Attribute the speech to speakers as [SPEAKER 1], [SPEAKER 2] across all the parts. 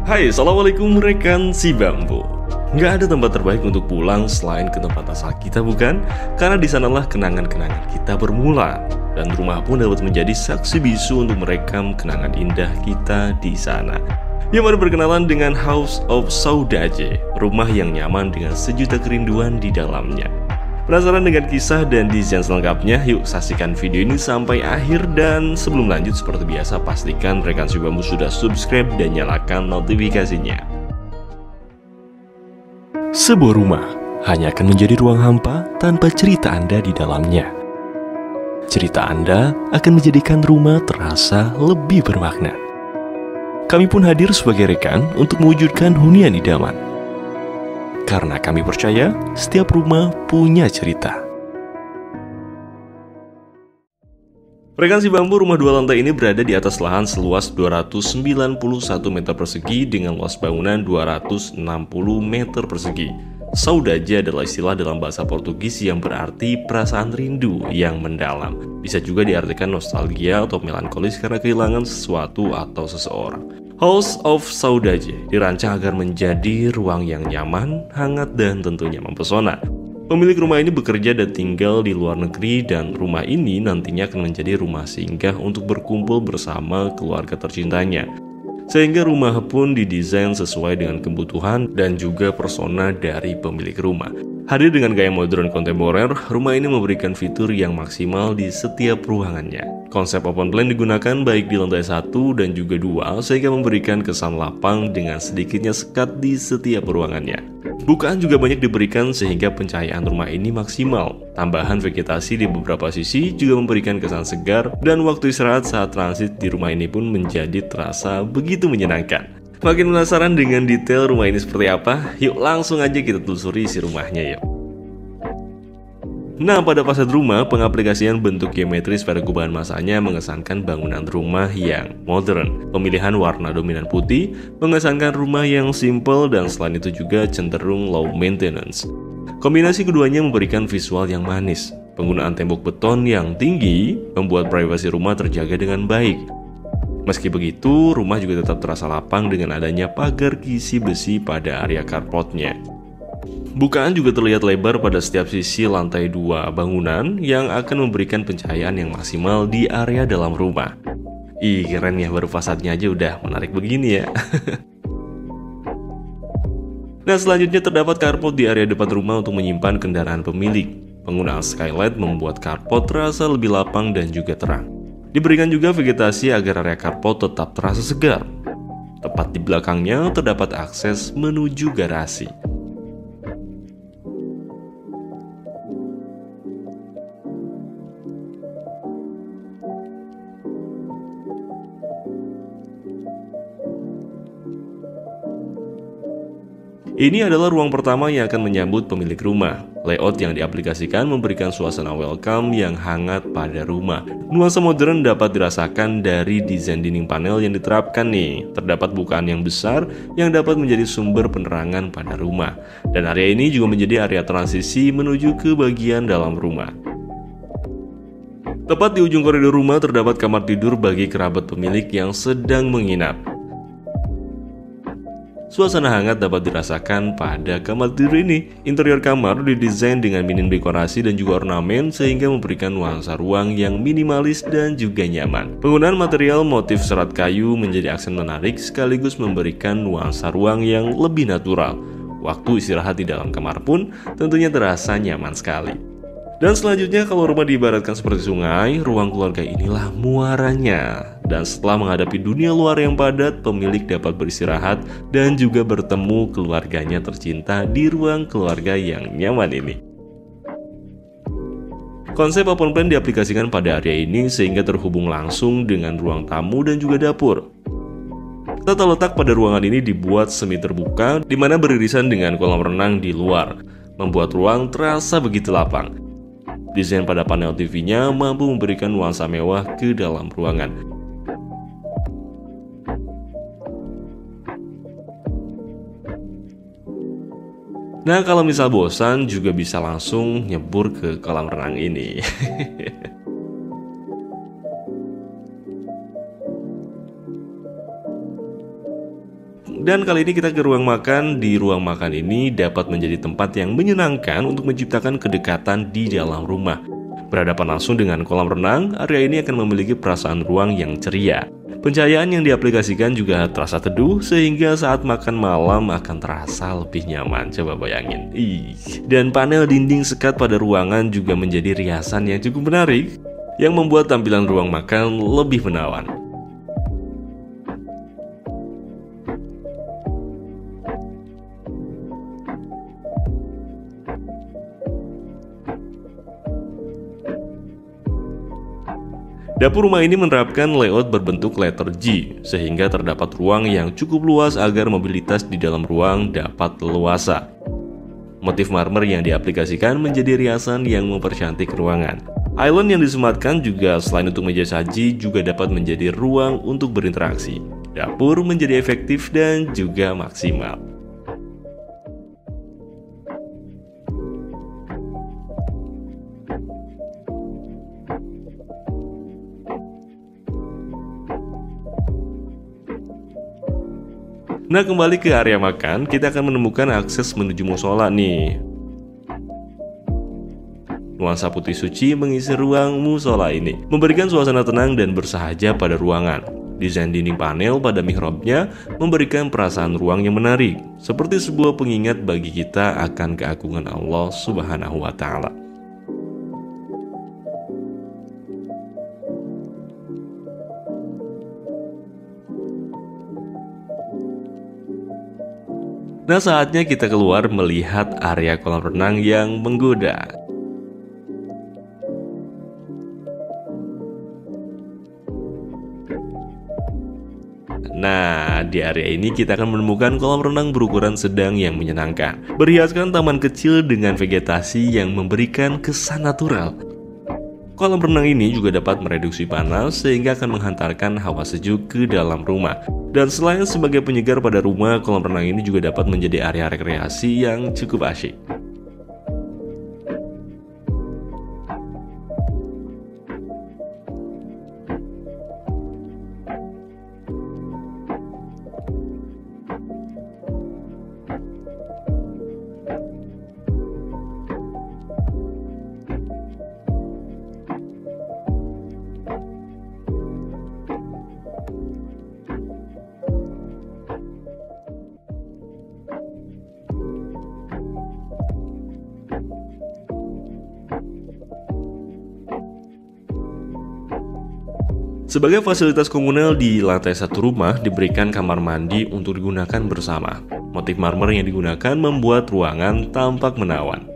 [SPEAKER 1] Hai, Assalamualaikum rekan si bambu. Nggak ada tempat terbaik untuk pulang selain ke tempat asal kita, bukan? Karena di sanalah kenangan-kenangan kita bermula. Dan rumah pun dapat menjadi saksi bisu untuk merekam kenangan indah kita di sana. Yuk mari berkenalan dengan House of Saudaje, rumah yang nyaman dengan sejuta kerinduan di dalamnya. Penasaran dengan kisah dan desain selengkapnya? Yuk saksikan video ini sampai akhir. Dan sebelum lanjut, seperti biasa pastikan rekan si bambu sudah subscribe dan nyalakan notifikasinya. Sebuah rumah hanya akan menjadi ruang hampa tanpa cerita Anda di dalamnya. Cerita Anda akan menjadikan rumah terasa lebih bermakna. Kami pun hadir sebagai rekan untuk mewujudkan hunian idaman. Karena kami percaya setiap rumah punya cerita. Rekan si bambu, rumah 2 lantai ini berada di atas lahan seluas 291 meter persegi dengan luas bangunan 260 meter persegi. Saudaje adalah istilah dalam bahasa Portugis yang berarti perasaan rindu yang mendalam. Bisa juga diartikan nostalgia atau melankolis karena kehilangan sesuatu atau seseorang. House of Saudaje dirancang agar menjadi ruang yang nyaman, hangat, dan tentunya mempesona. Pemilik rumah ini bekerja dan tinggal di luar negeri, dan rumah ini nantinya akan menjadi rumah singgah untuk berkumpul bersama keluarga tercintanya. Sehingga rumah pun didesain sesuai dengan kebutuhan dan juga persona dari pemilik rumah. Hadir dengan gaya modern kontemporer, rumah ini memberikan fitur yang maksimal di setiap ruangannya. Konsep open plan digunakan baik di lantai 1 dan juga 2, sehingga memberikan kesan lapang dengan sedikitnya sekat di setiap ruangannya. Bukaan juga banyak diberikan sehingga pencahayaan rumah ini maksimal. Tambahan vegetasi di beberapa sisi juga memberikan kesan segar, dan waktu istirahat saat transit di rumah ini pun menjadi terasa begitu menyenangkan. Makin penasaran dengan detail rumah ini seperti apa? Yuk langsung aja kita telusuri isi rumahnya yuk. Nah, pada fasad rumah, pengaplikasian bentuk geometris pada gubahan masanya mengesankan bangunan rumah yang modern. Pemilihan warna dominan putih mengesankan rumah yang simple, dan selain itu juga cenderung low maintenance. Kombinasi keduanya memberikan visual yang manis. Penggunaan tembok beton yang tinggi membuat privasi rumah terjaga dengan baik. Meski begitu, rumah juga tetap terasa lapang dengan adanya pagar kisi besi pada area carportnya. Bukaan juga terlihat lebar pada setiap sisi lantai 2 bangunan yang akan memberikan pencahayaan yang maksimal di area dalam rumah. Ih, keren ya, baru fasadnya aja udah menarik begini ya. Nah, selanjutnya terdapat carport di area depan rumah untuk menyimpan kendaraan pemilik. Penggunaan skylight membuat carport terasa lebih lapang dan juga terang. Diberikan juga vegetasi agar area carport tetap terasa segar. Tepat di belakangnya terdapat akses menuju garasi. Ini adalah ruang pertama yang akan menyambut pemilik rumah. Layout yang diaplikasikan memberikan suasana welcome yang hangat pada rumah. Nuansa modern dapat dirasakan dari desain dinding panel yang diterapkan nih. Terdapat bukaan yang besar yang dapat menjadi sumber penerangan pada rumah. Dan area ini juga menjadi area transisi menuju ke bagian dalam rumah. Tepat di ujung koridor rumah terdapat kamar tidur bagi kerabat pemilik yang sedang menginap. Suasana hangat dapat dirasakan pada kamar tidur ini. Interior kamar didesain dengan minim dekorasi dan juga ornamen sehingga memberikan nuansa ruang yang minimalis dan juga nyaman. Penggunaan material motif serat kayu menjadi aksen menarik sekaligus memberikan nuansa ruang yang lebih natural. Waktu istirahat di dalam kamar pun tentunya terasa nyaman sekali. Dan selanjutnya, kalau rumah diibaratkan seperti sungai, ruang keluarga inilah muaranya. Dan setelah menghadapi dunia luar yang padat, pemilik dapat beristirahat dan juga bertemu keluarganya tercinta di ruang keluarga yang nyaman ini. Konsep open plan diaplikasikan pada area ini sehingga terhubung langsung dengan ruang tamu dan juga dapur. Tata letak pada ruangan ini dibuat semi terbuka, di mana beririsan dengan kolam renang di luar, membuat ruang terasa begitu lapang. Desain pada panel TV-nya mampu memberikan nuansa mewah ke dalam ruangan. Nah, kalau misal bosan juga bisa langsung nyebur ke kolam renang ini. Dan kali ini kita ke ruang makan. Di ruang makan ini dapat menjadi tempat yang menyenangkan untuk menciptakan kedekatan di dalam rumah. Berhadapan langsung dengan kolam renang, area ini akan memiliki perasaan ruang yang ceria. Pencahayaan yang diaplikasikan juga terasa teduh, sehingga saat makan malam akan terasa lebih nyaman. Coba bayangin. Dan panel dinding sekat pada ruangan juga menjadi riasan yang cukup menarik, yang membuat tampilan ruang makan lebih menawan. Dapur rumah ini menerapkan layout berbentuk letter G, sehingga terdapat ruang yang cukup luas agar mobilitas di dalam ruang dapat leluasa. Motif marmer yang diaplikasikan menjadi riasan yang mempercantik ruangan. Island yang disematkan juga selain untuk meja saji juga dapat menjadi ruang untuk berinteraksi. Dapur menjadi efektif dan juga maksimal. Nah, kembali ke area makan, kita akan menemukan akses menuju musola nih. Nuansa putih suci mengisi ruang musola ini, memberikan suasana tenang dan bersahaja pada ruangan. Desain dinding panel pada mihrabnya memberikan perasaan ruang yang menarik, seperti sebuah pengingat bagi kita akan keagungan Allah Subhanahu wa Ta'ala. Nah, saatnya kita keluar melihat area kolam renang yang menggoda. Nah, di area ini kita akan menemukan kolam renang berukuran sedang yang menyenangkan. Berhiaskan taman kecil dengan vegetasi yang memberikan kesan natural. Kolam renang ini juga dapat mereduksi panas sehingga akan menghantarkan hawa sejuk ke dalam rumah. Dan selain sebagai penyegar pada rumah, kolam renang ini juga dapat menjadi area rekreasi yang cukup asyik. Sebagai fasilitas komunal di lantai satu rumah diberikan kamar mandi untuk digunakan bersama. Motif marmer yang digunakan membuat ruangan tampak menawan.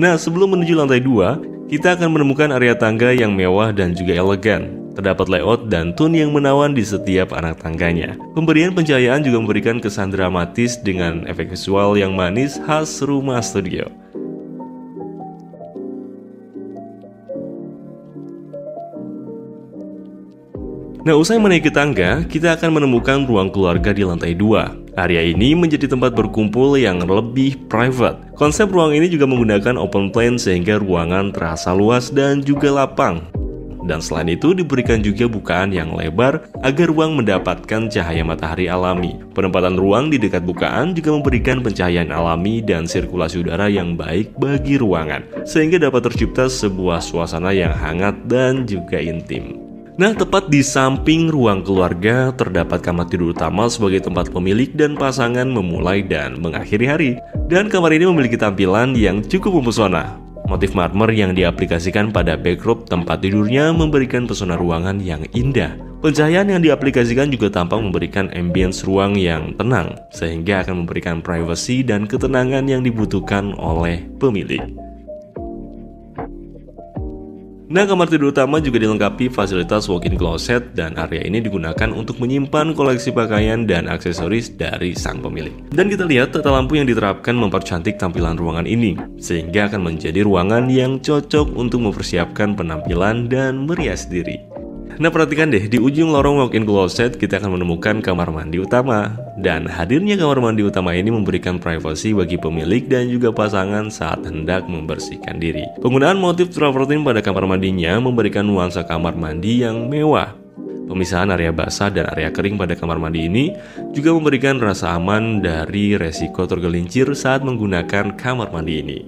[SPEAKER 1] Nah, sebelum menuju lantai 2, kita akan menemukan area tangga yang mewah dan juga elegan. Terdapat layout dan tone yang menawan di setiap anak tangganya. Pemberian pencahayaan juga memberikan kesan dramatis dengan efek visual yang manis khas rumah studio. Nah, usai menaiki tangga, kita akan menemukan ruang keluarga di lantai 2. Area ini menjadi tempat berkumpul yang lebih private. Konsep ruang ini juga menggunakan open plan sehingga ruangan terasa luas dan juga lapang. Dan selain itu diberikan juga bukaan yang lebar agar ruang mendapatkan cahaya matahari alami. Penempatan ruang di dekat bukaan juga memberikan pencahayaan alami dan sirkulasi udara yang baik bagi ruangan, sehingga dapat tercipta sebuah suasana yang hangat dan juga intim. Nah, tepat di samping ruang keluarga terdapat kamar tidur utama sebagai tempat pemilik dan pasangan memulai dan mengakhiri hari. Dan kamar ini memiliki tampilan yang cukup mempesona. Motif marmer yang diaplikasikan pada backdrop tempat tidurnya memberikan pesona ruangan yang indah. Pencahayaan yang diaplikasikan juga tampak memberikan ambience ruang yang tenang, sehingga akan memberikan privasi dan ketenangan yang dibutuhkan oleh pemilik. Nah, kamar tidur utama juga dilengkapi fasilitas walk-in closet dan area ini digunakan untuk menyimpan koleksi pakaian dan aksesoris dari sang pemilik. Dan kita lihat tata lampu yang diterapkan mempercantik tampilan ruangan ini, sehingga akan menjadi ruangan yang cocok untuk mempersiapkan penampilan dan merias diri. Nah, perhatikan deh, di ujung lorong walk-in closet kita akan menemukan kamar mandi utama. Dan hadirnya kamar mandi utama ini memberikan privasi bagi pemilik dan juga pasangan saat hendak membersihkan diri. Penggunaan motif travertin pada kamar mandinya memberikan nuansa kamar mandi yang mewah. Pemisahan area basah dan area kering pada kamar mandi ini juga memberikan rasa aman dari resiko tergelincir saat menggunakan kamar mandi ini.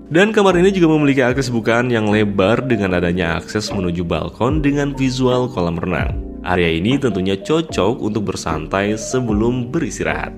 [SPEAKER 1] Dan kamar ini juga memiliki akses bukaan yang lebar dengan adanya akses menuju balkon dengan visual kolam renang. Area ini tentunya cocok untuk bersantai sebelum beristirahat.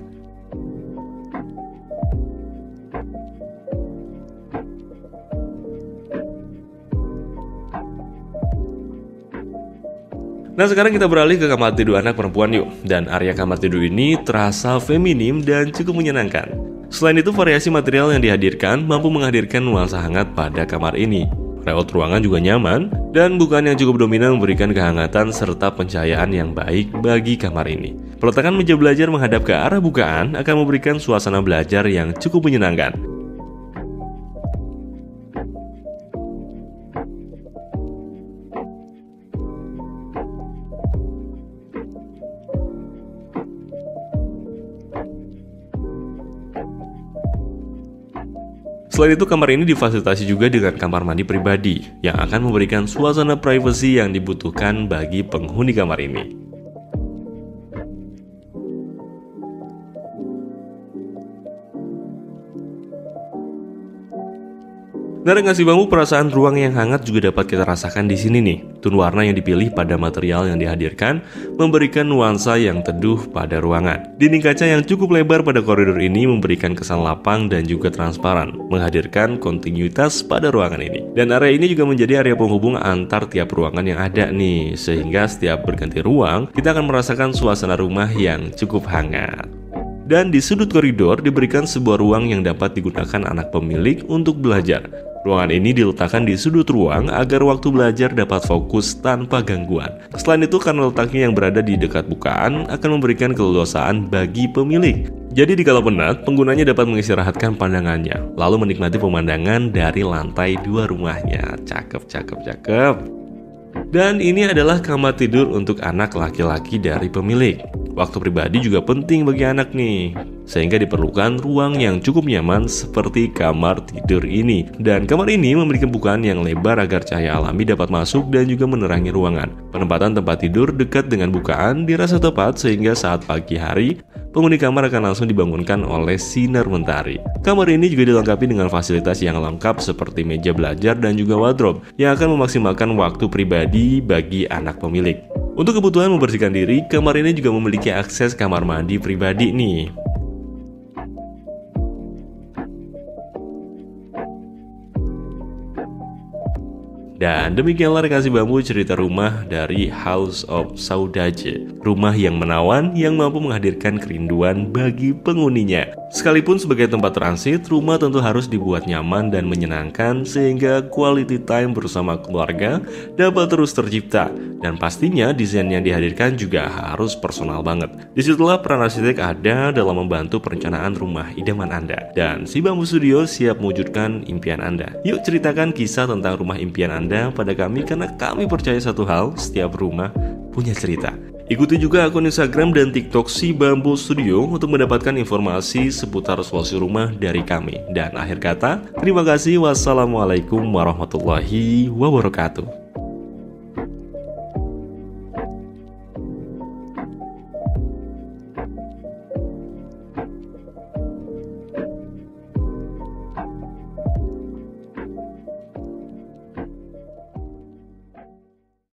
[SPEAKER 1] Nah, sekarang kita beralih ke kamar tidur anak perempuan yuk. Dan area kamar tidur ini terasa feminim dan cukup menyenangkan. Selain itu, variasi material yang dihadirkan mampu menghadirkan nuansa hangat pada kamar ini. Layout ruangan juga nyaman, dan bukaan yang cukup dominan memberikan kehangatan serta pencahayaan yang baik bagi kamar ini. Peletakan meja belajar menghadap ke arah bukaan akan memberikan suasana belajar yang cukup menyenangkan. Selain itu, kamar ini difasilitasi juga dengan kamar mandi pribadi yang akan memberikan suasana privasi yang dibutuhkan bagi penghuni kamar ini. Nah, rekan Bambu, perasaan ruang yang hangat juga dapat kita rasakan di sini nih. Tone warna yang dipilih pada material yang dihadirkan memberikan nuansa yang teduh pada ruangan. Dinding kaca yang cukup lebar pada koridor ini memberikan kesan lapang dan juga transparan, menghadirkan kontinuitas pada ruangan ini. Dan area ini juga menjadi area penghubung antar tiap ruangan yang ada nih, sehingga setiap berganti ruang, kita akan merasakan suasana rumah yang cukup hangat. Dan di sudut koridor diberikan sebuah ruang yang dapat digunakan anak pemilik untuk belajar. Ruangan ini diletakkan di sudut ruang agar waktu belajar dapat fokus tanpa gangguan. Selain itu, karena letaknya yang berada di dekat bukaan akan memberikan keleluasaan bagi pemilik. Jadi dikala penat, penggunanya dapat mengistirahatkan pandangannya, lalu menikmati pemandangan dari lantai 2 rumahnya. Cakep, cakep, cakep. Dan ini adalah kamar tidur untuk anak laki-laki dari pemilik. Waktu pribadi juga penting bagi anak nih, sehingga diperlukan ruang yang cukup nyaman seperti kamar tidur ini. Dan kamar ini memiliki bukaan yang lebar agar cahaya alami dapat masuk dan juga menerangi ruangan. Penempatan tempat tidur dekat dengan bukaan dirasa tepat sehingga saat pagi hari, penghuni kamar akan langsung dibangunkan oleh sinar mentari. Kamar ini juga dilengkapi dengan fasilitas yang lengkap seperti meja belajar dan juga wardrobe yang akan memaksimalkan waktu pribadi bagi anak pemilik. Untuk kebutuhan membersihkan diri, kamar ini juga memiliki akses kamar mandi pribadi nih. Dan demikianlah rekan Bambu cerita rumah dari House of Saudaje. Rumah yang menawan yang mampu menghadirkan kerinduan bagi penghuninya. Sekalipun sebagai tempat transit, rumah tentu harus dibuat nyaman dan menyenangkan sehingga quality time bersama keluarga dapat terus tercipta. Dan pastinya desain yang dihadirkan juga harus personal banget. Disitulah peran arsitek ada dalam membantu perencanaan rumah idaman Anda. Dan si Bambu Studio siap mewujudkan impian Anda. Yuk ceritakan kisah tentang rumah impian Anda pada kami, karena kami percaya satu hal, setiap rumah punya cerita. Ikuti juga akun Instagram dan TikTok si Bambu Studio untuk mendapatkan informasi seputar solusi rumah dari kami. Dan akhir kata, terima kasih. Wassalamualaikum warahmatullahi wabarakatuh.